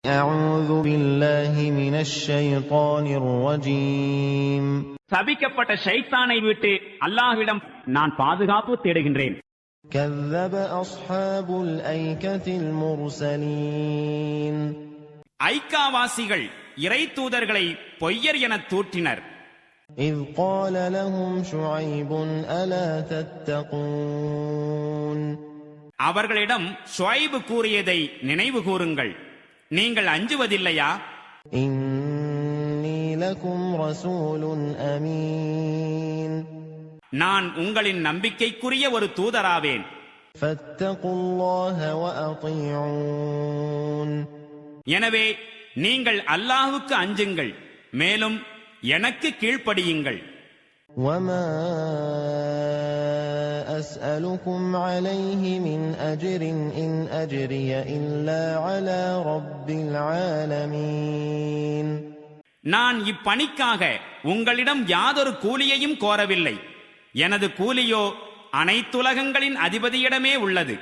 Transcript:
أعوذ بالله من الشيطان الرجيم. சபிக்கப்பட்ட ஷைத்தானை விட்டு அல்லாஹ்விடம் நான் பாதுகாப்பு தேடுகின்றேன். كذب أصحاب الأيكة المرسلين. ஐக்காவாசிகள் இறை தூதர்களை பொய்யர் என தூற்றினர். إذ قال لهم شعيب ألا تتقون. அவர்களிடம் ஷுஐப் கூறியதை நினைவு கூறுங்கள், நீங்கள் அஞ்சுவதில்லையா? إني لكم رسول أمين. நான் உங்களின் நம்பிக்கைக்குரிய ஒரு தூதராவேன். فاتقوا الله وأطيعون. எனவே நீங்கள் அல்லாஹ்வுக்கு அஞ்சுங்கள், மேலும் எனக்கு கீழ்ப்படியுங்கள். وما أسألكم عليه من أجر إن أجري إلا على رب العالمين. நான் இப்பணிக்காக உங்களிடம் யாதொரு கூலியையும் கோரவில்லை. எனது கூலியோ அனைத்துலகங்களின் அதிபதியிடமே உள்ளது.